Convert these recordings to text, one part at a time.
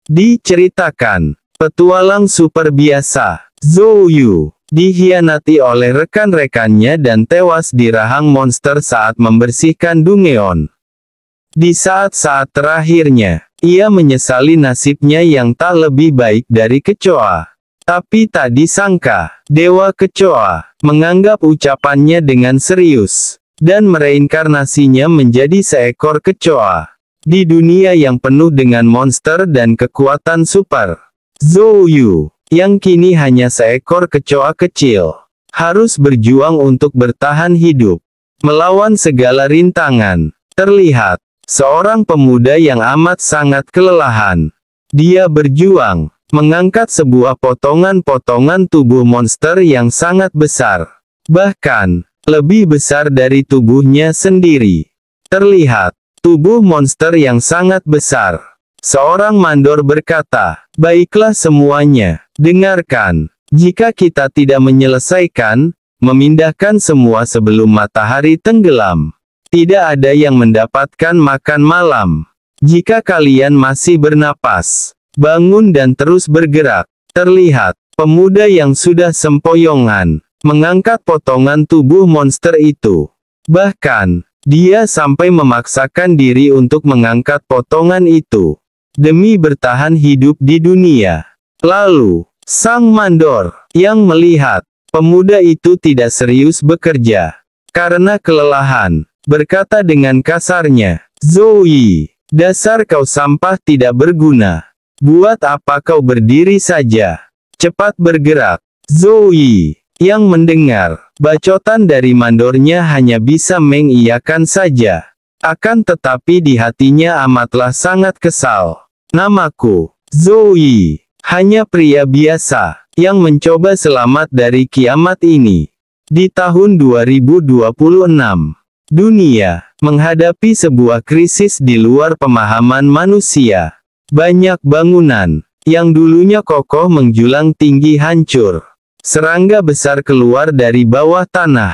Diceritakan, petualang super biasa, Zhou Yu, dikhianati oleh rekan-rekannya dan tewas di rahang monster saat membersihkan Dungeon. Di saat-saat terakhirnya, ia menyesali nasibnya yang tak lebih baik dari kecoa. Tapi tak disangka, Dewa Kecoa menganggap ucapannya dengan serius, dan mereinkarnasinya menjadi seekor kecoa. Di dunia yang penuh dengan monster dan kekuatan super, Zhou Yu, yang kini hanya seekor kecoa kecil, harus berjuang untuk bertahan hidup. Melawan segala rintangan, terlihat seorang pemuda yang amat sangat kelelahan. Dia berjuang, mengangkat sebuah potongan-potongan tubuh monster yang sangat besar. Bahkan, lebih besar dari tubuhnya sendiri. Terlihat, tubuh monster yang sangat besar. Seorang mandor berkata, "Baiklah semuanya, dengarkan. Jika kita tidak menyelesaikan, memindahkan semua sebelum matahari tenggelam, tidak ada yang mendapatkan makan malam. Jika kalian masih bernapas, bangun dan terus bergerak." Terlihat, pemuda yang sudah sempoyongan, mengangkat potongan tubuh monster itu. Bahkan, dia sampai memaksakan diri untuk mengangkat potongan itu, demi bertahan hidup di dunia. Lalu, sang mandor, yang melihat pemuda itu tidak serius bekerja, karena kelelahan, berkata dengan kasarnya, "Zhou Yi, dasar kau sampah tidak berguna. Buat apa kau berdiri saja? Cepat bergerak." Zhou Yi, yang mendengar bacotan dari mandornya hanya bisa mengiyakan saja. Akan tetapi di hatinya amatlah sangat kesal. "Namaku Zhou Yi, hanya pria biasa, yang mencoba selamat dari kiamat ini." Di tahun 2026, dunia menghadapi sebuah krisis di luar pemahaman manusia. Banyak bangunan yang dulunya kokoh menjulang tinggi hancur. Serangga besar keluar dari bawah tanah,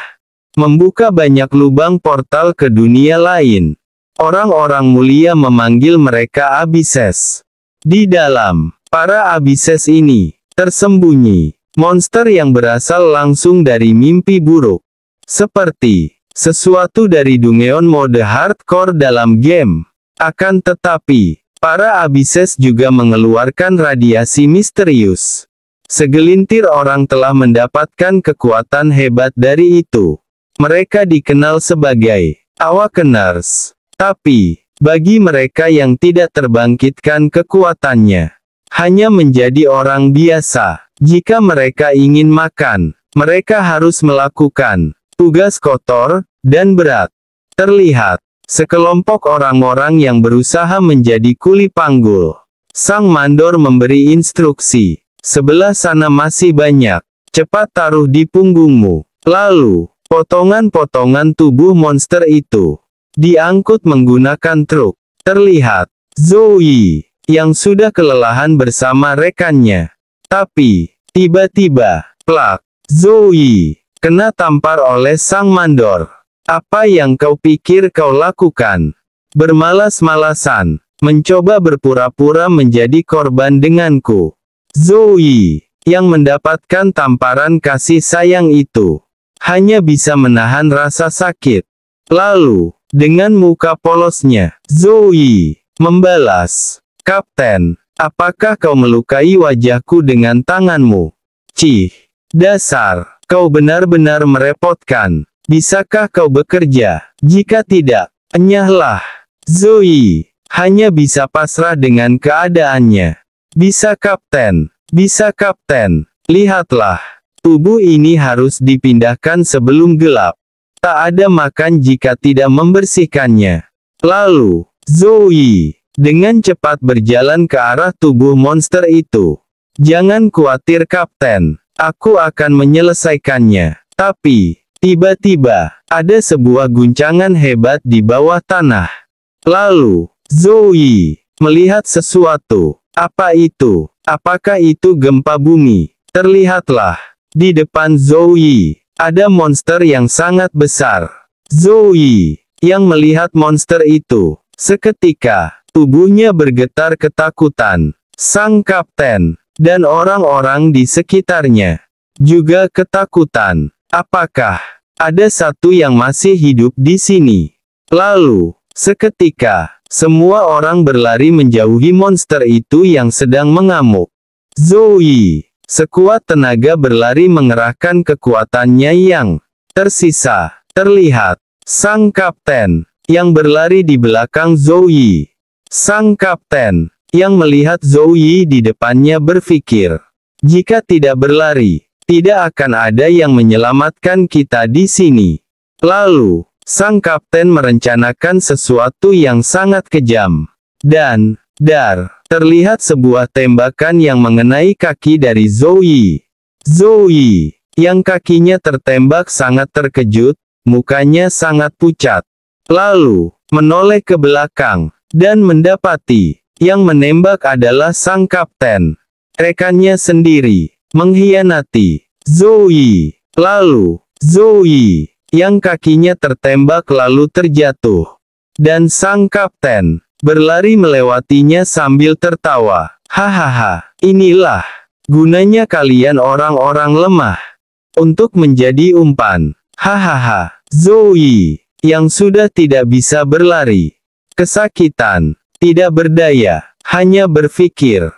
membuka banyak lubang portal ke dunia lain. Orang-orang mulia memanggil mereka Abysses. Di dalam para Abysses ini, tersembunyi monster yang berasal langsung dari mimpi buruk. Seperti sesuatu dari Dungeon mode hardcore dalam game. Akan tetapi, para Abysses juga mengeluarkan radiasi misterius. Segelintir orang telah mendapatkan kekuatan hebat dari itu. Mereka dikenal sebagai Awakeners. Tapi, bagi mereka yang tidak terbangkitkan kekuatannya, hanya menjadi orang biasa. Jika mereka ingin makan, mereka harus melakukan tugas kotor dan berat. Terlihat, sekelompok orang-orang yang berusaha menjadi kuli panggul. Sang mandor memberi instruksi. "Sebelah sana masih banyak. Cepat taruh di punggungmu." Lalu, potongan-potongan tubuh monster itu diangkut menggunakan truk. Terlihat, Zhou Yi, yang sudah kelelahan bersama rekannya. Tapi, tiba-tiba, plak, Zhou Yi kena tampar oleh sang mandor. "Apa yang kau pikir kau lakukan? Bermalas-malasan, mencoba berpura-pura menjadi korban denganku." Zhou Yi, yang mendapatkan tamparan kasih sayang itu, hanya bisa menahan rasa sakit. Lalu, dengan muka polosnya, Zhou Yi membalas, "Kapten, apakah kau melukai wajahku dengan tanganmu? Cih, dasar, kau benar-benar merepotkan. Bisakah kau bekerja? Jika tidak, enyahlah." Zhou Yi hanya bisa pasrah dengan keadaannya. "Bisa kapten, bisa kapten. Lihatlah, tubuh ini harus dipindahkan sebelum gelap. Tak ada makan jika tidak membersihkannya." Lalu, Zhou Yi dengan cepat berjalan ke arah tubuh monster itu. "Jangan khawatir kapten, aku akan menyelesaikannya." Tapi, tiba-tiba, ada sebuah guncangan hebat di bawah tanah. Lalu, Zhou Yi melihat sesuatu. Apa itu? Apakah itu gempa bumi? Terlihatlah, di depan Zhou Yi, ada monster yang sangat besar. Zhou Yi, yang melihat monster itu, seketika, tubuhnya bergetar ketakutan. Sang kapten dan orang-orang di sekitarnya juga ketakutan. Apakah ada satu yang masih hidup di sini? Lalu, seketika, semua orang berlari menjauhi monster itu yang sedang mengamuk. Zhou Yi, sekuat tenaga berlari mengerahkan kekuatannya yang tersisa. Terlihat, sang kapten yang berlari di belakang Zhou Yi. Sang kapten yang melihat Zhou Yi di depannya berpikir, jika tidak berlari, tidak akan ada yang menyelamatkan kita di sini. Lalu, sang kapten merencanakan sesuatu yang sangat kejam. Dan, terlihat sebuah tembakan yang mengenai kaki dari Zhou Yi. Zhou Yi, yang kakinya tertembak sangat terkejut, mukanya sangat pucat. Lalu, menoleh ke belakang, dan mendapati, yang menembak adalah sang kapten. Rekannya sendiri, mengkhianati Zhou Yi. Lalu, Zhou Yi, yang kakinya tertembak lalu terjatuh. Dan sang kapten, berlari melewatinya sambil tertawa. Hahaha, inilah gunanya kalian orang-orang lemah. Untuk menjadi umpan. Hahaha, Zhou Yi, yang sudah tidak bisa berlari. Kesakitan. Tidak berdaya, hanya berpikir,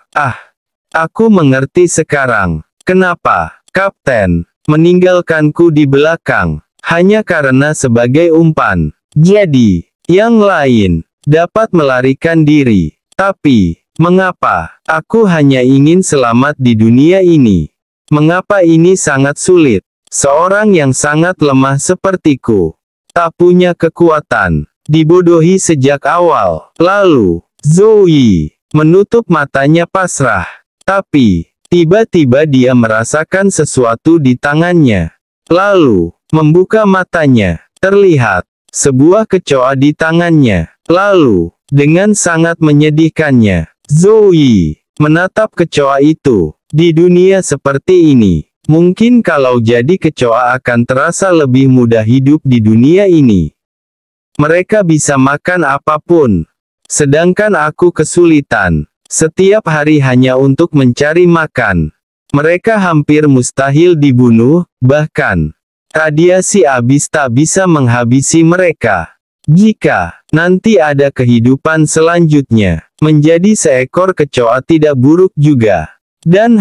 aku mengerti sekarang, kenapa, kapten, meninggalkanku di belakang, hanya karena sebagai umpan. Jadi, yang lain, dapat melarikan diri. Tapi, mengapa, aku hanya ingin selamat di dunia ini? Mengapa ini sangat sulit? Seorang yang sangat lemah sepertiku, tak punya kekuatan. Dibodohi sejak awal. Lalu, Zhou Yi menutup matanya pasrah. Tapi, tiba-tiba dia merasakan sesuatu di tangannya. Lalu, membuka matanya. Terlihat sebuah kecoa di tangannya. Lalu, dengan sangat menyedihkannya, Zhou Yi menatap kecoa itu. Di dunia seperti ini, mungkin kalau jadi kecoa akan terasa lebih mudah hidup di dunia ini. Mereka bisa makan apapun. Sedangkan aku kesulitan. Setiap hari hanya untuk mencari makan. Mereka hampir mustahil dibunuh, bahkan radiasi abis tak bisa menghabisi mereka. Jika nanti ada kehidupan selanjutnya, menjadi seekor kecoa tidak buruk juga. Dan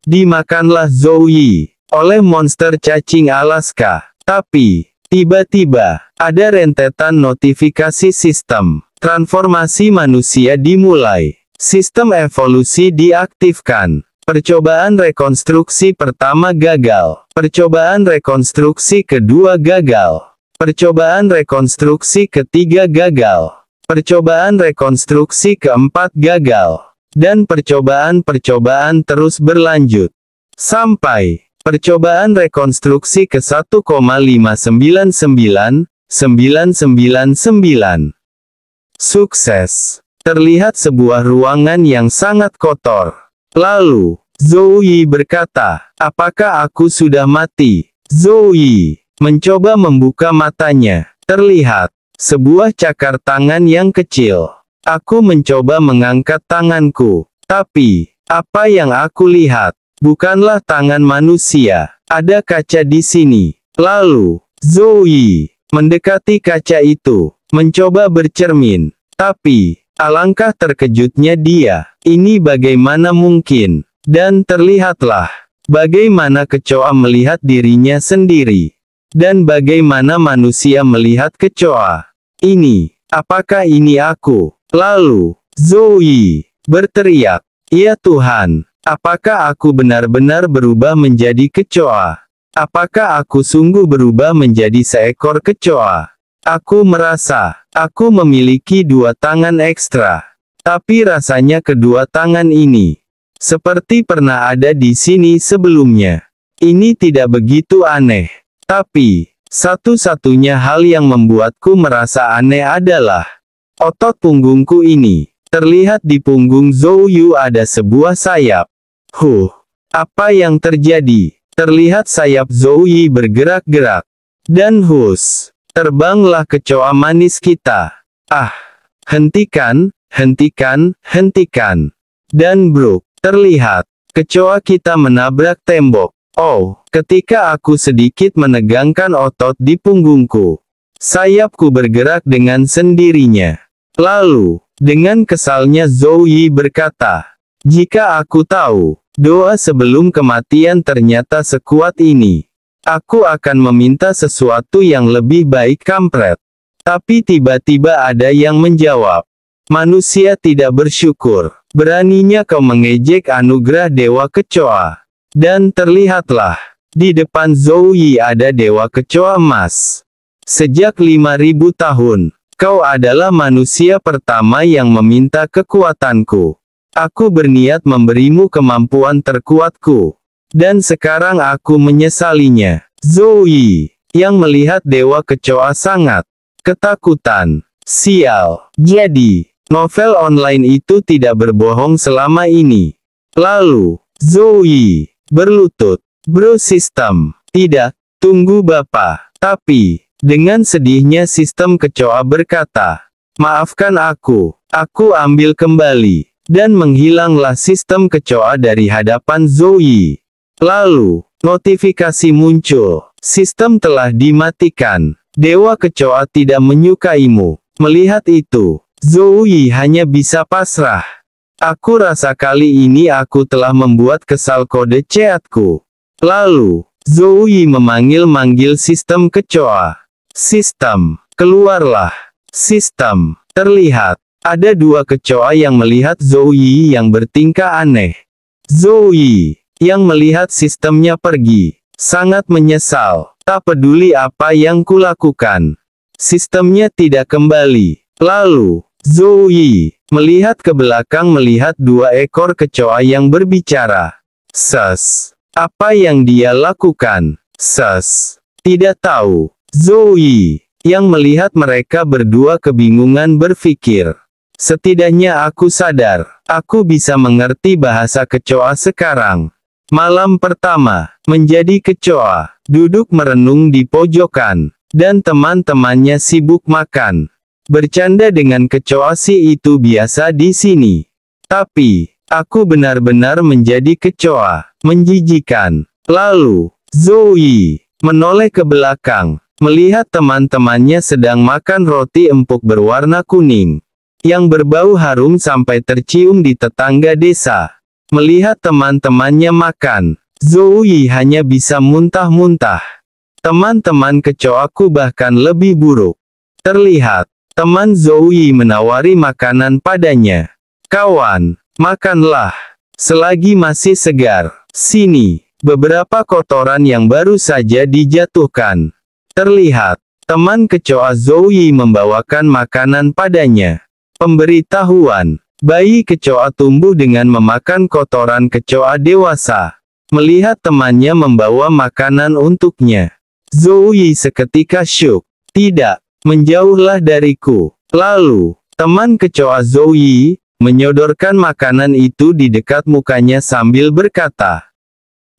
dimakanlah Zhou Yi oleh monster cacing Alaska. Tapi, tiba-tiba, ada rentetan notifikasi sistem transformasi manusia dimulai. Sistem evolusi diaktifkan. Percobaan rekonstruksi pertama gagal. Percobaan rekonstruksi kedua gagal. Percobaan rekonstruksi ketiga gagal. Percobaan rekonstruksi keempat gagal. Dan percobaan-percobaan terus berlanjut. Sampai percobaan rekonstruksi ke 1,599,999. Sukses. Terlihat sebuah ruangan yang sangat kotor. Lalu, Zhou Yi berkata, apakah aku sudah mati? Zhou Yi mencoba membuka matanya. Terlihat sebuah cakar tangan yang kecil. Aku mencoba mengangkat tanganku. Tapi, apa yang aku lihat? Bukanlah tangan manusia. Ada kaca di sini. Lalu, Zhou Yi mendekati kaca itu, mencoba bercermin. Tapi, alangkah terkejutnya dia. Ini bagaimana mungkin? Dan terlihatlah bagaimana kecoa melihat dirinya sendiri. Dan bagaimana manusia melihat kecoa. Apakah ini aku? Lalu, Zhou Yi berteriak, ya Tuhan, apakah aku benar-benar berubah menjadi kecoa? Apakah aku sungguh berubah menjadi seekor kecoa? Aku merasa, aku memiliki dua tangan ekstra. Tapi rasanya kedua tangan ini, seperti pernah ada di sini sebelumnya. Ini tidak begitu aneh. Tapi, satu-satunya hal yang membuatku merasa aneh adalah, otot punggungku ini. Terlihat di punggung Zhou Yu ada sebuah sayap. Apa yang terjadi? Terlihat sayap Zhou Yi bergerak-gerak. Dan terbanglah kecoa manis kita. Hentikan, hentikan, hentikan. Dan bruk, terlihat. Kecoa kita menabrak tembok. Oh, ketika aku sedikit menegangkan otot di punggungku. Sayapku bergerak dengan sendirinya. Lalu, dengan kesalnya Zhou Yi berkata, jika aku tahu, doa sebelum kematian ternyata sekuat ini. Aku akan meminta sesuatu yang lebih baik kampret. Tapi tiba-tiba ada yang menjawab. Manusia tidak bersyukur. Beraninya kau mengejek anugerah dewa kecoa. Dan terlihatlah, di depan Zhou Yi ada dewa kecoa emas. Sejak 5000 tahun, kau adalah manusia pertama yang meminta kekuatanku. Aku berniat memberimu kemampuan terkuatku. Dan sekarang aku menyesalinya. Zhou Yi, yang melihat dewa kecoa sangat ketakutan. Sial. Jadi, novel online itu tidak berbohong selama ini. Lalu, Zhou Yi berlutut. Bro sistem. Tidak, tunggu Bapak. Tapi, dengan sedihnya sistem kecoa berkata, maafkan aku ambil kembali. Dan menghilanglah sistem kecoa dari hadapan Zhou Yi. Lalu, notifikasi muncul. Sistem telah dimatikan. Dewa kecoa tidak menyukaimu. Melihat itu, Zhou Yi hanya bisa pasrah. Aku rasa kali ini aku telah membuat kesal kode chatku. Lalu, Zhou Yi memanggil-manggil sistem kecoa. Sistem, keluarlah. Sistem, terlihat. Ada dua kecoa yang melihat Zhou Yi yang bertingkah aneh. Zhou Yi, yang melihat sistemnya pergi, sangat menyesal. Tak peduli apa yang kulakukan. Sistemnya tidak kembali. Lalu, Zhou Yi melihat ke belakang melihat dua ekor kecoa yang berbicara. Ses. Apa yang dia lakukan? Ses. Tidak tahu. Zhou Yi, yang melihat mereka berdua kebingungan berpikir. Setidaknya aku sadar, aku bisa mengerti bahasa kecoa sekarang. Malam pertama, menjadi kecoa, duduk merenung di pojokan, dan teman-temannya sibuk makan. Bercanda dengan kecoa si itu biasa di sini. Tapi, aku benar-benar menjadi kecoa, menjijikan. Lalu, Zhou Yi menoleh ke belakang, melihat teman-temannya sedang makan roti empuk berwarna kuning, yang berbau harum sampai tercium di tetangga desa. Melihat teman-temannya makan, Zhou Yi hanya bisa muntah-muntah. Teman-teman kecoaku bahkan lebih buruk. Terlihat, teman Zhou Yi menawari makanan padanya. Kawan, makanlah. Selagi masih segar. Sini, beberapa kotoran yang baru saja dijatuhkan. Terlihat, teman kecoa Zhou Yi membawakan makanan padanya. Pemberitahuan. Bayi kecoa tumbuh dengan memakan kotoran kecoa dewasa. Melihat temannya membawa makanan untuknya, Zhou Yi seketika syok. Tidak, menjauhlah dariku. Lalu, teman kecoa Zhou Yi menyodorkan makanan itu di dekat mukanya sambil berkata,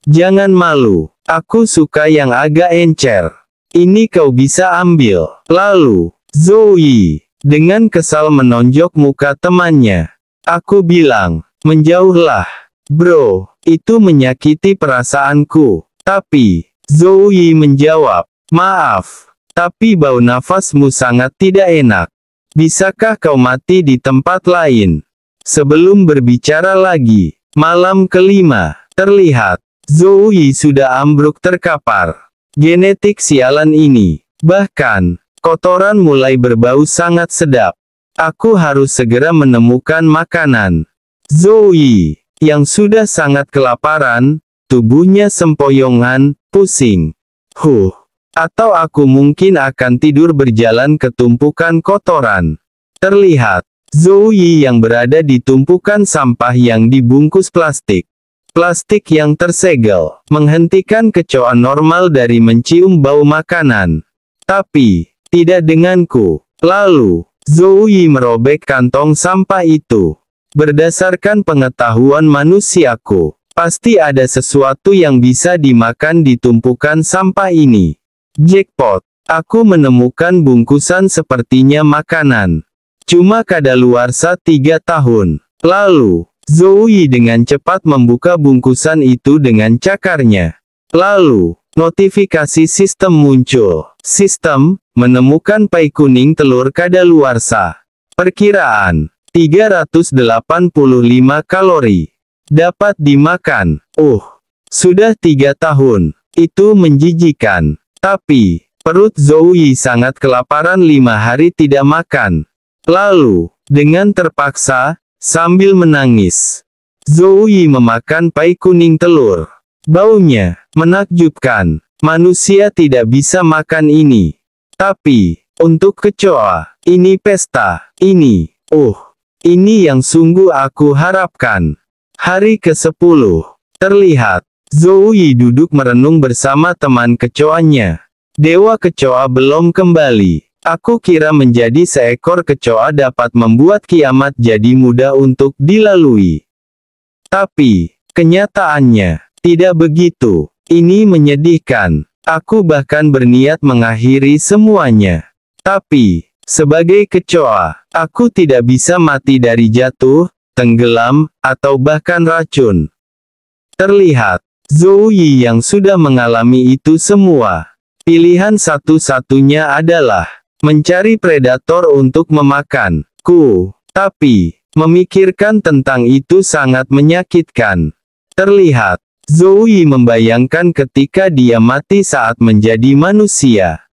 jangan malu, aku suka yang agak encer. Ini kau bisa ambil. Lalu, Zhou Yi dengan kesal menonjok muka temannya. Aku bilang, menjauhlah. Bro, itu menyakiti perasaanku. Tapi, Zhou Yi menjawab, maaf, tapi bau nafasmu sangat tidak enak. Bisakah kau mati di tempat lain? Sebelum berbicara lagi, malam kelima, terlihat, Zhou Yi sudah ambruk terkapar. Genetik sialan ini. Bahkan, kotoran mulai berbau sangat sedap. Aku harus segera menemukan makanan. Zhou Yi, yang sudah sangat kelaparan, tubuhnya sempoyongan, pusing. Atau aku mungkin akan tidur berjalan ke tumpukan kotoran. Terlihat, Zhou Yi yang berada di tumpukan sampah yang dibungkus plastik. Plastik yang tersegel, menghentikan kecoa normal dari mencium bau makanan. Tapi, tidak denganku. Lalu, Zhou Yi merobek kantong sampah itu. Berdasarkan pengetahuan manusiaku, pasti ada sesuatu yang bisa dimakan di tumpukan sampah ini. Jackpot! Aku menemukan bungkusan sepertinya makanan. Cuma kadaluarsa 3 tahun. Lalu, Zhou Yi dengan cepat membuka bungkusan itu dengan cakarnya. Lalu, notifikasi sistem muncul. Sistem, menemukan pai kuning telur kadaluarsa. Perkiraan, 385 kalori. Dapat dimakan. Sudah 3 tahun. Itu menjijikan. Tapi, perut Zhou Yi sangat kelaparan 5 hari tidak makan. Lalu, dengan terpaksa, sambil menangis, Zhou Yi memakan pai kuning telur. Baunya menakjubkan. Manusia tidak bisa makan ini. Tapi, untuk kecoa, ini pesta. Ini yang sungguh aku harapkan. Hari ke-10. Terlihat, Zhou Yi duduk merenung bersama teman kecoanya. Dewa kecoa belum kembali. Aku kira menjadi seekor kecoa dapat membuat kiamat jadi mudah untuk dilalui. Tapi, kenyataannya, tidak begitu. Ini menyedihkan. Aku bahkan berniat mengakhiri semuanya. Tapi, sebagai kecoa, aku tidak bisa mati dari jatuh, tenggelam, atau bahkan racun. Terlihat, Zhou Yi yang sudah mengalami itu semua. Pilihan satu-satunya adalah mencari predator untuk memakanku. Tapi, memikirkan tentang itu sangat menyakitkan. Terlihat, Zhou Yi membayangkan ketika dia mati saat menjadi manusia.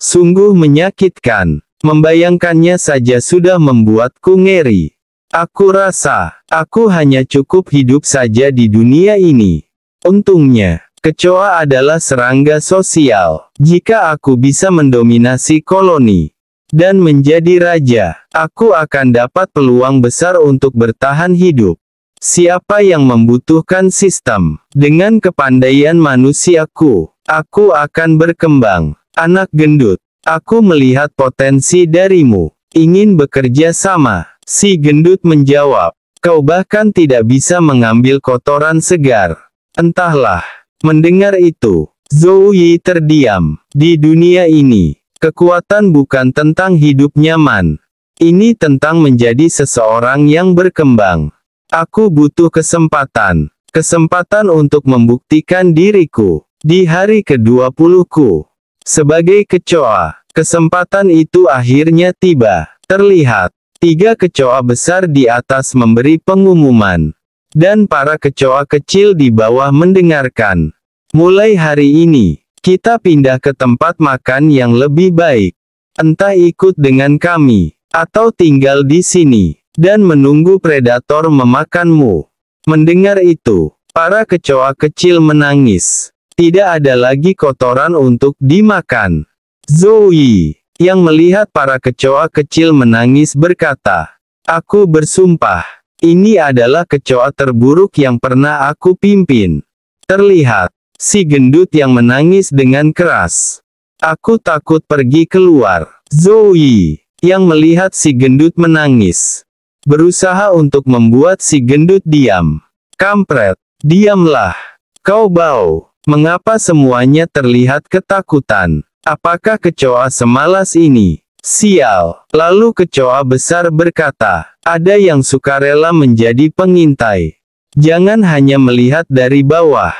Sungguh menyakitkan. Membayangkannya saja sudah membuatku ngeri. Aku rasa, aku hanya cukup hidup saja di dunia ini. Untungnya, kecoa adalah serangga sosial. Jika aku bisa mendominasi koloni dan menjadi raja, aku akan dapat peluang besar untuk bertahan hidup. Siapa yang membutuhkan sistem? Dengan kepandaian manusiaku, aku akan berkembang. Anak gendut, aku melihat potensi darimu. Ingin bekerja sama? Si gendut menjawab. Kau bahkan tidak bisa mengambil kotoran segar. Entahlah. Mendengar itu, Zhou Yi terdiam. Di dunia ini, kekuatan bukan tentang hidup nyaman. Ini tentang menjadi seseorang yang berkembang. Aku butuh kesempatan. Kesempatan untuk membuktikan diriku. Di hari ke-20ku. Sebagai kecoa, kesempatan itu akhirnya tiba. Terlihat, 3 kecoa besar di atas memberi pengumuman. Dan para kecoa kecil di bawah mendengarkan. Mulai hari ini, kita pindah ke tempat makan yang lebih baik. Entah ikut dengan kami, atau tinggal di sini, dan menunggu predator memakanmu. Mendengar itu, para kecoa kecil menangis. Tidak ada lagi kotoran untuk dimakan. Zhou Yi, yang melihat para kecoa kecil menangis berkata, aku bersumpah, ini adalah kecoa terburuk yang pernah aku pimpin. Terlihat, si gendut yang menangis dengan keras. Aku takut pergi keluar. Zhou Yi, yang melihat si gendut menangis, berusaha untuk membuat si gendut diam. Kampret, diamlah. Kau bau. Mengapa semuanya terlihat ketakutan? Apakah kecoa semalas ini? Sial. Lalu kecoa besar berkata, ada yang sukarela menjadi pengintai. Jangan hanya melihat dari bawah.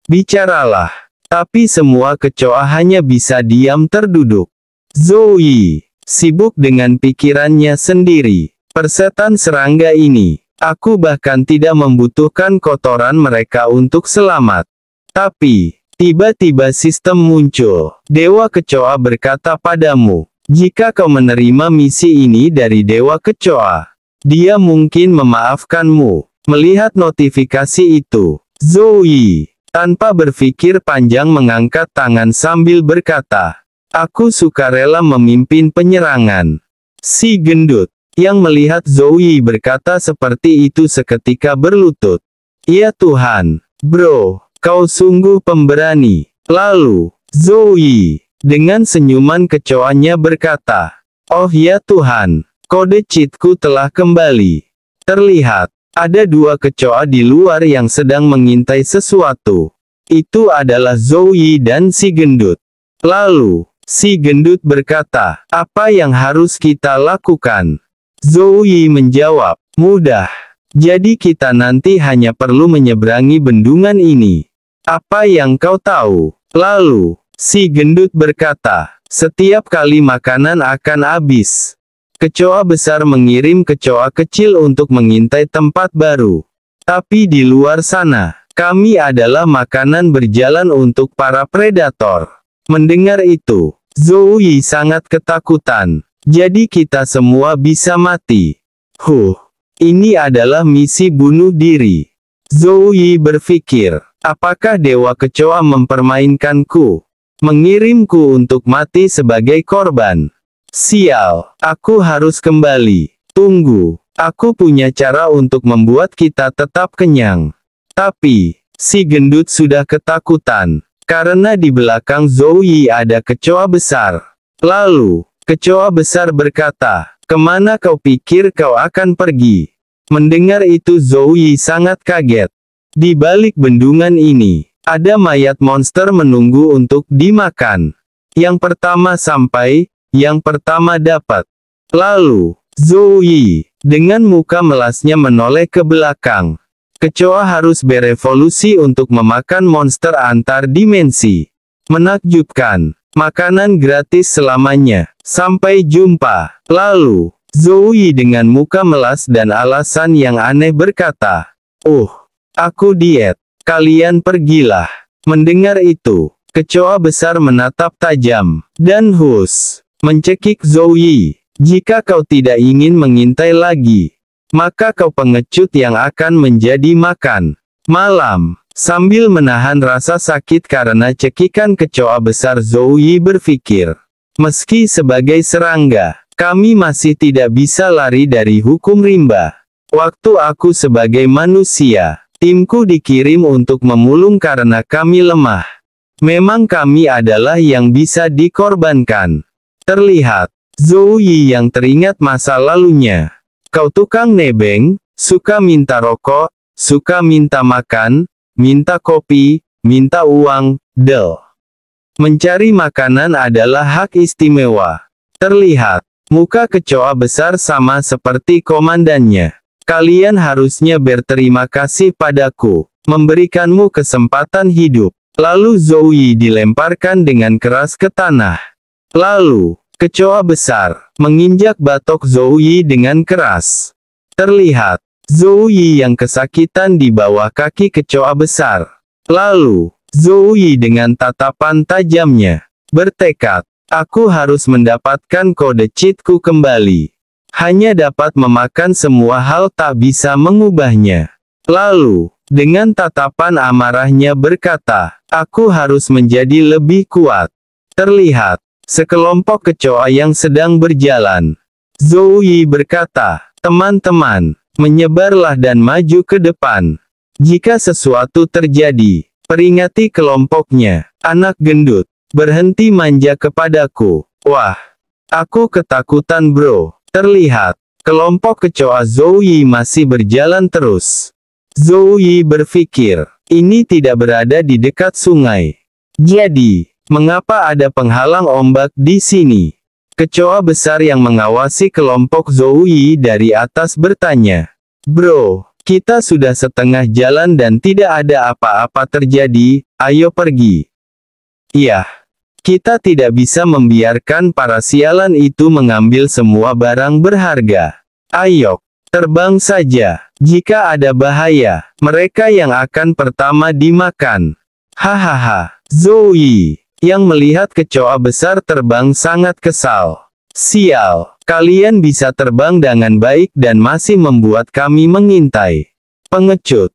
Bicaralah. Tapi semua kecoa hanya bisa diam terduduk. Zhou Yi, sibuk dengan pikirannya sendiri. Persetan serangga ini. Aku bahkan tidak membutuhkan kotoran mereka untuk selamat. Tapi, tiba-tiba sistem muncul. Dewa kecoa berkata padamu, jika kau menerima misi ini dari Dewa Kecoa, dia mungkin memaafkanmu. Melihat notifikasi itu, Zhou Yi, tanpa berpikir panjang mengangkat tangan sambil berkata, aku sukarela memimpin penyerangan. Si gendut, yang melihat Zhou Yi berkata seperti itu seketika berlutut. Ya Tuhan, bro. Kau sungguh pemberani. Lalu, Zhou Yi, dengan senyuman kecoanya berkata, oh ya Tuhan, kode cheatku telah kembali. Terlihat, ada 2 kecoa di luar yang sedang mengintai sesuatu. Itu adalah Zhou Yi dan si gendut. Lalu, si gendut berkata, apa yang harus kita lakukan? Zhou Yi menjawab, mudah. Jadi kita nanti hanya perlu menyeberangi bendungan ini. Apa yang kau tahu? Lalu, si gendut berkata, setiap kali makanan akan habis, kecoa besar mengirim kecoa kecil untuk mengintai tempat baru. Tapi di luar sana, kami adalah makanan berjalan untuk para predator. Mendengar itu, Zhou Yi sangat ketakutan. Jadi kita semua bisa mati. Ini adalah misi bunuh diri. Zhou Yi berpikir, apakah Dewa Kecoa mempermainkanku? Mengirimku untuk mati sebagai korban. Sial, aku harus kembali. Tunggu, aku punya cara untuk membuat kita tetap kenyang. Tapi, si gendut sudah ketakutan, karena di belakang Zhou Yi ada kecoa besar. Lalu, kecoa besar berkata, kemana kau pikir kau akan pergi? Mendengar itu Zhou Yi sangat kaget. Di balik bendungan ini, ada mayat monster menunggu untuk dimakan. Yang pertama sampai, yang pertama dapat. Lalu, Zhou Yi, dengan muka melasnya menoleh ke belakang. Kecoa harus berevolusi untuk memakan monster antar dimensi. Menakjubkan. Makanan gratis selamanya. Sampai jumpa. Lalu, Zhou Yi dengan muka melas dan alasan yang aneh berkata, aku diet. Kalian pergilah. Mendengar itu, kecoa besar menatap tajam, dan mencekik Zhou Yi. Jika kau tidak ingin mengintai lagi, maka kau pengecut yang akan menjadi makan malam. Sambil menahan rasa sakit karena cekikan kecoa besar, Zhou Yi berpikir, meski sebagai serangga, kami masih tidak bisa lari dari hukum rimba. Waktu aku sebagai manusia, timku dikirim untuk memulung karena kami lemah. Memang kami adalah yang bisa dikorbankan. Terlihat, Zhou Yi yang teringat masa lalunya. Kau tukang nebeng, suka minta rokok, suka minta makan, minta kopi, minta uang, mencari makanan adalah hak istimewa. Terlihat, muka kecoa besar sama seperti komandannya. Kalian harusnya berterima kasih padaku, memberikanmu kesempatan hidup. Lalu Zhou Yi dilemparkan dengan keras ke tanah. Lalu, kecoa besar menginjak batok Zhou Yi dengan keras. Terlihat, Zhou Yi yang kesakitan di bawah kaki kecoa besar. Lalu, Zhou Yi dengan tatapan tajamnya bertekad, aku harus mendapatkan kode cheatku kembali. Hanya dapat memakan semua hal, tak bisa mengubahnya. Lalu, dengan tatapan amarahnya berkata, aku harus menjadi lebih kuat. Terlihat, sekelompok kecoa yang sedang berjalan. Zhou Yi berkata, teman-teman, menyebarlah dan maju ke depan. Jika sesuatu terjadi, peringati kelompoknya. Anak gendut, berhenti manja kepadaku. Wah, aku ketakutan bro. Terlihat, kelompok kecoa Zhou Yi masih berjalan terus. Zhou Yi berpikir, ini tidak berada di dekat sungai. Jadi, mengapa ada penghalang ombak di sini? Kecoa besar yang mengawasi kelompok Zhou Yi dari atas bertanya, bro, kita sudah setengah jalan dan tidak ada apa-apa terjadi, ayo pergi. Iya. Kita tidak bisa membiarkan para sialan itu mengambil semua barang berharga. Ayo, terbang saja. Jika ada bahaya, mereka yang akan pertama dimakan. Hahaha. Zhou Yi, yang melihat kecoa besar terbang sangat kesal. Sial, kalian bisa terbang dengan baik dan masih membuat kami mengintai. Pengecut.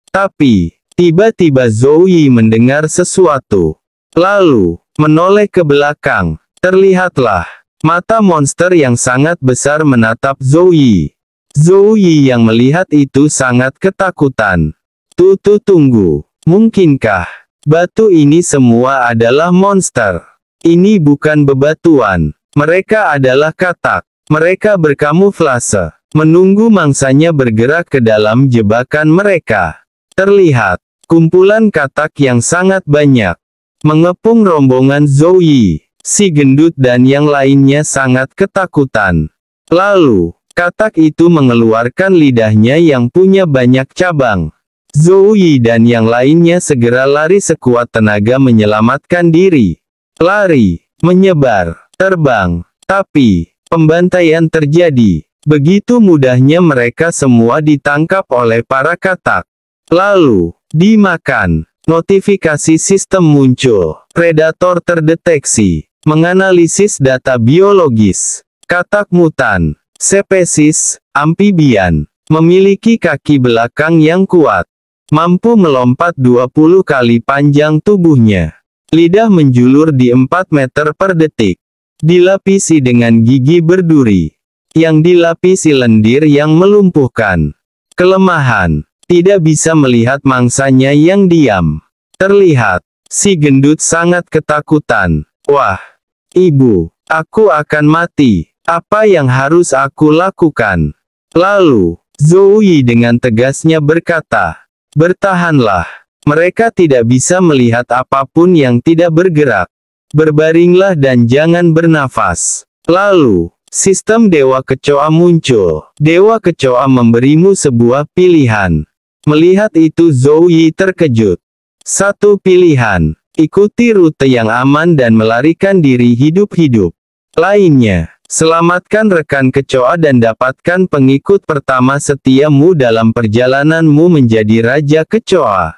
Tapi, tiba-tiba Zhou Yi mendengar sesuatu. Lalu, menoleh ke belakang, terlihatlah mata monster yang sangat besar menatap Zhou Yi. Zhou Yi yang melihat itu sangat ketakutan. Tunggu, mungkinkah batu ini semua adalah monster? Ini bukan bebatuan, mereka adalah katak. Mereka berkamuflase, menunggu mangsanya bergerak ke dalam jebakan mereka. Terlihat, kumpulan katak yang sangat banyak mengepung rombongan Zhou Yi. Si gendut dan yang lainnya sangat ketakutan. Lalu, Katak itu mengeluarkan lidahnya yang punya banyak cabang. Zhou Yi dan yang lainnya segera lari sekuat tenaga menyelamatkan diri. Lari, menyebar, terbang. Tapi, pembantaian terjadi. Begitu mudahnya mereka semua ditangkap oleh para katak. Lalu, dimakan. Notifikasi sistem muncul. Predator terdeteksi. Menganalisis data biologis. Katak mutan. Spesies, amfibian. Memiliki kaki belakang yang kuat. Mampu melompat 20 kali panjang tubuhnya. Lidah menjulur di 4 meter per detik. Dilapisi dengan gigi berduri. Yang dilapisi lendir yang melumpuhkan. Kelemahan. Tidak bisa melihat mangsanya yang diam. Terlihat. Si gendut sangat ketakutan. Wah. Ibu. Aku akan mati. Apa yang harus aku lakukan? Lalu, Zhou Yi dengan tegasnya berkata, bertahanlah. Mereka tidak bisa melihat apapun yang tidak bergerak. Berbaringlah dan jangan bernafas. Lalu, sistem Dewa Kecoa muncul. Dewa Kecoa memberimu sebuah pilihan. Melihat itu Zhou Yi terkejut. Satu pilihan, ikuti rute yang aman dan melarikan diri hidup-hidup. Lainnya, selamatkan rekan kecoa dan dapatkan pengikut pertama setiamu dalam perjalananmu menjadi Raja Kecoa.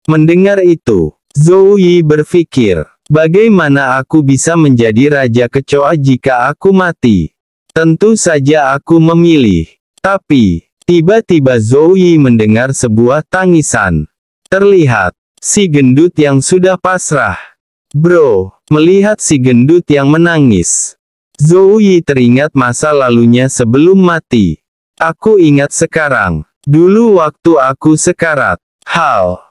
Mendengar itu, Zhou Yi berpikir, bagaimana aku bisa menjadi Raja Kecoa jika aku mati? Tentu saja aku memilih. Tapi, tiba-tiba Zhou Yi mendengar sebuah tangisan. Terlihat, si gendut yang sudah pasrah. Bro, melihat si gendut yang menangis. Zhou Yi teringat masa lalunya sebelum mati. Aku ingat sekarang. Dulu waktu aku sekarat. Hal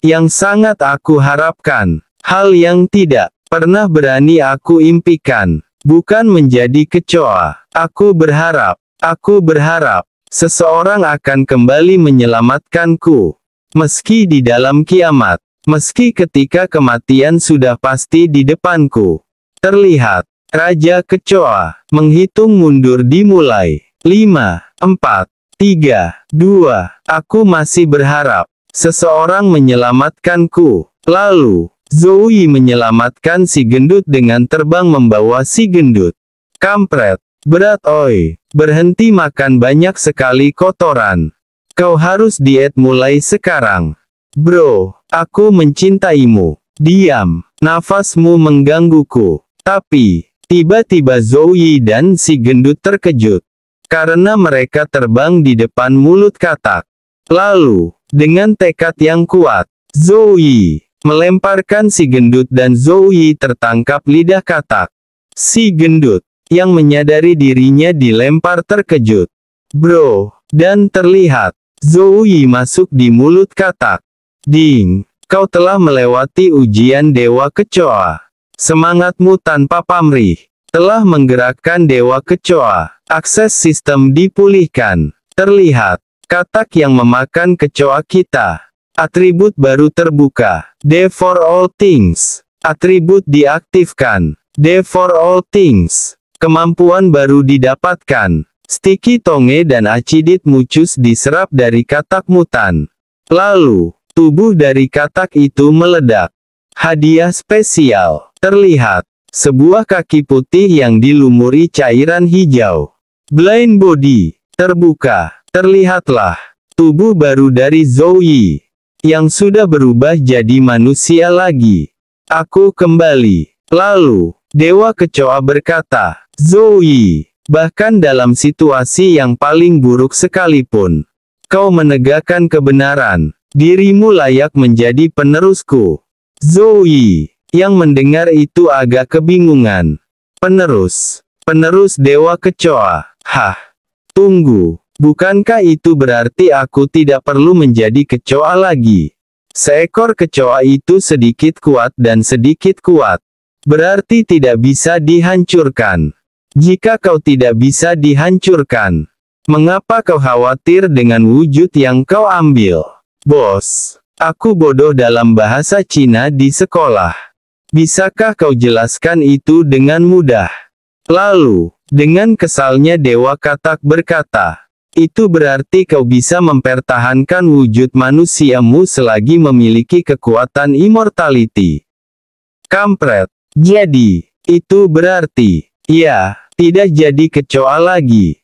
yang sangat aku harapkan. Hal yang tidak pernah berani aku impikan. Bukan menjadi kecoa. Aku berharap seseorang akan kembali menyelamatkanku. Meski di dalam kiamat. Meski ketika kematian sudah pasti di depanku. Terlihat. Raja Kecoa, menghitung mundur dimulai. 5, 4, 3, 2, aku masih berharap. Seseorang menyelamatkanku. Lalu, Zhou Yi menyelamatkan si gendut dengan terbang membawa si gendut. Kampret, berat oi, berhenti makan banyak sekali kotoran. Kau harus diet mulai sekarang. Bro, aku mencintaimu. Diam, nafasmu menggangguku. Tapi, tiba-tiba Zhou Yi dan si gendut terkejut. Karena mereka terbang di depan mulut katak. Lalu, dengan tekad yang kuat, Zhou Yi melemparkan si gendut dan Zhou Yi tertangkap lidah katak. Si gendut, yang menyadari dirinya dilempar terkejut. Bro, dan terlihat, Zhou Yi masuk di mulut katak. Ding, kau telah melewati ujian Dewa Kecoa. Semangatmu tanpa pamrih telah menggerakkan Dewa Kecoa. Akses sistem dipulihkan. Terlihat, katak yang memakan kecoa kita. Atribut baru terbuka. D for all things. Atribut diaktifkan. D for all things. Kemampuan baru didapatkan. Sticky Tongue dan Acidit Mucus diserap dari katak mutan. Lalu, tubuh dari katak itu meledak. Hadiah spesial. Terlihat. Sebuah kaki putih yang dilumuri cairan hijau. Blind body. Terbuka. Terlihatlah. Tubuh baru dari Zhou Yi. Yang sudah berubah jadi manusia lagi. Aku kembali. Lalu, Dewa Kecoa berkata, Zhou Yi, bahkan dalam situasi yang paling buruk sekalipun, kau menegakkan kebenaran. Dirimu layak menjadi penerusku. Zhou Yi, yang mendengar itu agak kebingungan. Penerus Dewa Kecoa. Hah? Tunggu, bukankah itu berarti aku tidak perlu menjadi kecoa lagi? Seekor kecoa itu sedikit kuat dan sedikit kuat. Berarti tidak bisa dihancurkan. Jika kau tidak bisa dihancurkan, mengapa kau khawatir dengan wujud yang kau ambil? Bos, aku bodoh dalam bahasa Cina di sekolah. Bisakah kau jelaskan itu dengan mudah? Lalu, Dengan kesalnya Dewa Katak berkata, itu berarti kau bisa mempertahankan wujud manusiamu selagi memiliki kekuatan immortality. Kampret. Jadi, itu berarti, ya, tidak jadi kecoa lagi.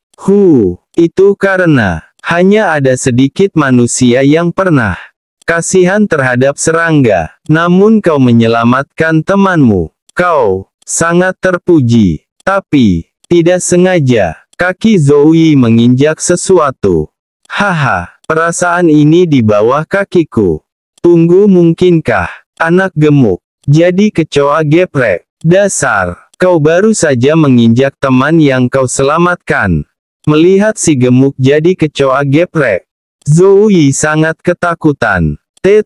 Itu karena, hanya ada sedikit manusia yang pernah kasihan terhadap serangga, namun kau menyelamatkan temanmu. Kau sangat terpuji. Tapi, tidak sengaja, kaki Zoe menginjak sesuatu. Haha, perasaan ini di bawah kakiku. Tunggu, mungkinkah anak gemuk jadi kecoa geprek? Dasar, kau baru saja menginjak teman yang kau selamatkan. Melihat si gemuk jadi kecoa geprek, Zoe sangat ketakutan.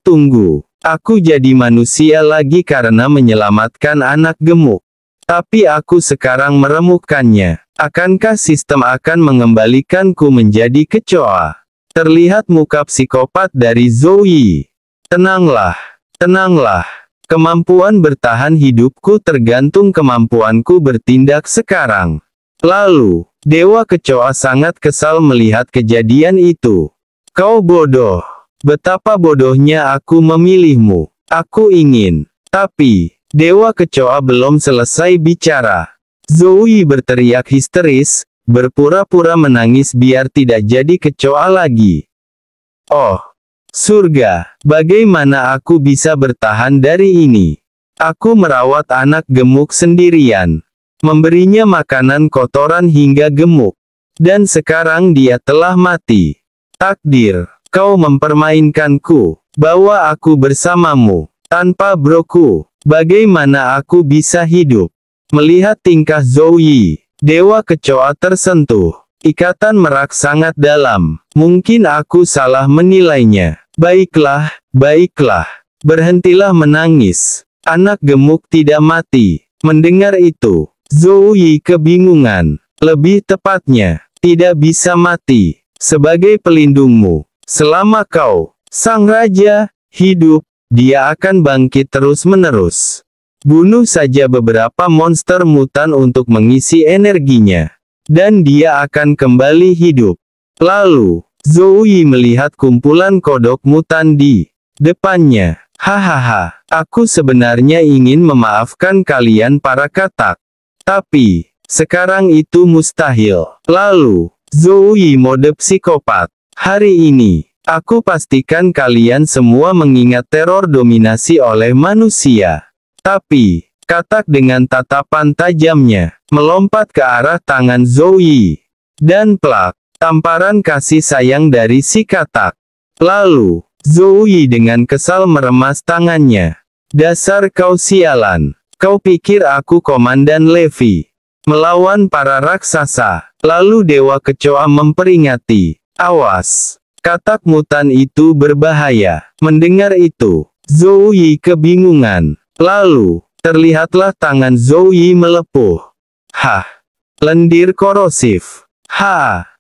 Tunggu, aku jadi manusia lagi karena menyelamatkan anak gemuk. Tapi aku sekarang meremukkannya. Akankah sistem akan mengembalikanku menjadi kecoa? Terlihat muka psikopat dari Zoe. Tenanglah, tenanglah. Kemampuan bertahan hidupku tergantung kemampuanku bertindak sekarang. Lalu, Dewa Kecoa sangat kesal melihat kejadian itu. Kau bodoh. Betapa bodohnya aku memilihmu. Aku ingin. Tapi, Dewa Kecoa belum selesai bicara. Zoe berteriak histeris, berpura-pura menangis biar tidak jadi kecoa lagi. Oh, surga, bagaimana aku bisa bertahan dari ini? Aku merawat anak gemuk sendirian. Memberinya makanan kotoran hingga gemuk. Dan sekarang dia telah mati. Takdir, kau mempermainkanku. Bawa aku bersamamu. Tanpa broku, bagaimana aku bisa hidup? Melihat tingkah Zoe, Dewa Kecoa tersentuh. Ikatan merak sangat dalam. Mungkin aku salah menilainya. Baiklah, baiklah. Berhentilah menangis. Anak gemuk tidak mati. Mendengar itu, Zoe kebingungan. Lebih tepatnya, tidak bisa mati. Sebagai pelindungmu, selama kau, sang raja, hidup, dia akan bangkit terus-menerus. Bunuh saja beberapa monster mutan untuk mengisi energinya. Dan dia akan kembali hidup. Lalu, Zoe melihat kumpulan kodok mutan di depannya. Hahaha, aku sebenarnya ingin memaafkan kalian para katak. Tapi, sekarang itu mustahil. Lalu, Zoe mode psikopat. Hari ini, aku pastikan kalian semua mengingat teror dominasi oleh manusia. Tapi, katak dengan tatapan tajamnya, melompat ke arah tangan Zoe. Dan plak, tamparan kasih sayang dari si katak. Lalu, Zoe dengan kesal meremas tangannya. Dasar kau sialan. Kau pikir aku Komandan Levi melawan para raksasa? Lalu Dewa Kecoa memperingati. Awas, katak mutan itu berbahaya. Mendengar itu, Zoe kebingungan. Lalu, terlihatlah tangan Zoe melepuh. Hah, lendir korosif.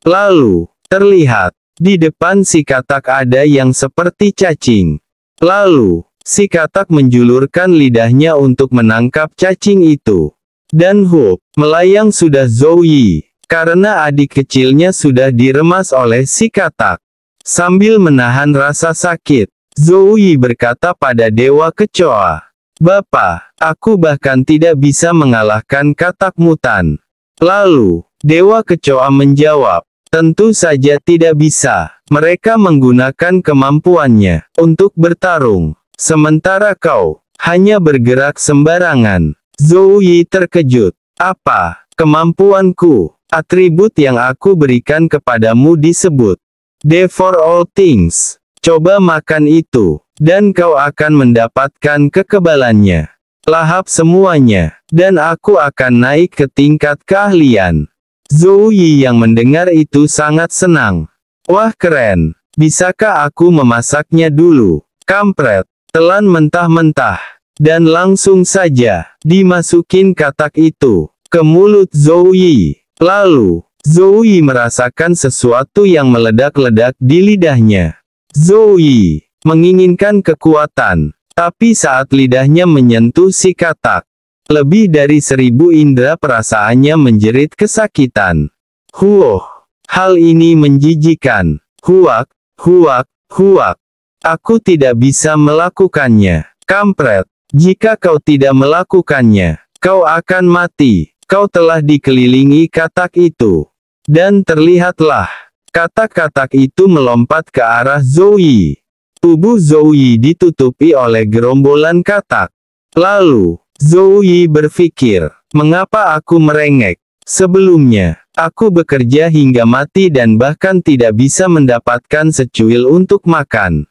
Lalu, terlihat, di depan si katak ada yang seperti cacing. Lalu, si katak menjulurkan lidahnya untuk menangkap cacing itu. Dan melayang sudah Zoe, karena adik kecilnya sudah diremas oleh si katak. Sambil menahan rasa sakit, Zoe berkata pada Dewa Kecoa, Bapak, aku bahkan tidak bisa mengalahkan katak mutan. Lalu, Dewa Kecoa menjawab, tentu saja tidak bisa. Mereka menggunakan kemampuannya untuk bertarung. Sementara kau, hanya bergerak sembarangan. Zoe terkejut. Apa, kemampuanku? Atribut yang aku berikan kepadamu disebut Devour All Things. Coba makan itu, dan kau akan mendapatkan kekebalannya. Lahap semuanya, dan aku akan naik ke tingkat keahlian. Zoe yang mendengar itu sangat senang. Wah keren, bisakah aku memasaknya dulu? Kampret. Telan mentah-mentah, dan langsung saja, dimasukin katak itu, ke mulut Zoe. Lalu, Zoe merasakan sesuatu yang meledak-ledak di lidahnya. Zoe menginginkan kekuatan, tapi saat lidahnya menyentuh si katak, Lebih dari 1000 indera perasaannya menjerit kesakitan. Huoh, hal ini menjijikan. Huak, huak, huak. Aku tidak bisa melakukannya. Kampret, jika kau tidak melakukannya, kau akan mati. Kau telah dikelilingi katak itu. Dan terlihatlah, katak-katak itu melompat ke arah Zhou Yi. Tubuh Zhou Yi ditutupi oleh gerombolan katak. Lalu, Zhou Yi berpikir, mengapa aku merengek? Sebelumnya, aku bekerja hingga mati dan bahkan tidak bisa mendapatkan secuil untuk makan.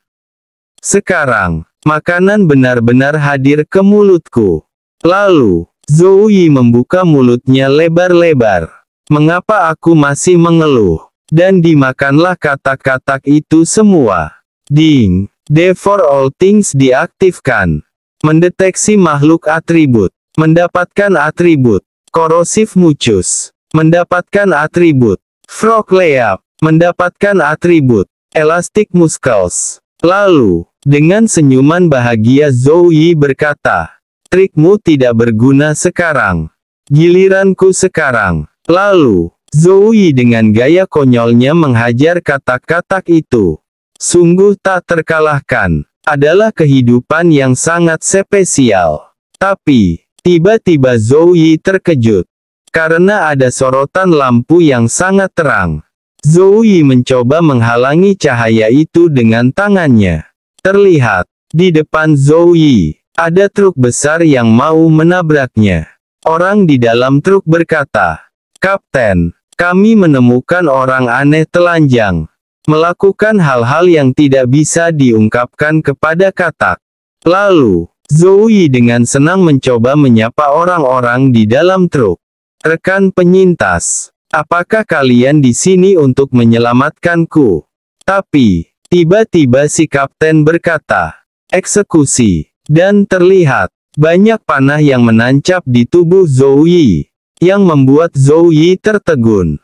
Sekarang, makanan benar-benar hadir ke mulutku. Lalu, Zhou Yi membuka mulutnya lebar-lebar. Mengapa aku masih mengeluh? Dan dimakanlah katak-katak itu semua. Ding! Devour All Things diaktifkan. Mendeteksi makhluk atribut. Mendapatkan atribut. Korosif Mucus. Mendapatkan atribut. Frog Leap. Mendapatkan atribut. Elastic Muscles. Lalu, dengan senyuman bahagia Zhou Yi berkata, trikmu tidak berguna sekarang. Giliranku sekarang. Lalu, Zhou Yi dengan gaya konyolnya menghajar katak-katak itu. Sungguh tak terkalahkan. Adalah kehidupan yang sangat spesial. Tapi, tiba-tiba Zhou Yi terkejut. Karena ada sorotan lampu yang sangat terang. Zhou Yi mencoba menghalangi cahaya itu dengan tangannya. Terlihat, di depan Zhou Yi, ada truk besar yang mau menabraknya. Orang di dalam truk berkata, Kapten, kami menemukan orang aneh telanjang. Melakukan hal-hal yang tidak bisa diungkapkan kepada katak. Lalu, Zhou Yi dengan senang mencoba menyapa orang-orang di dalam truk. Rekan penyintas, apakah kalian di sini untuk menyelamatkanku? Tapi, tiba-tiba si kapten berkata, eksekusi. Dan terlihat, banyak panah yang menancap di tubuh Zhou Yi, yang membuat Zhou Yi tertegun.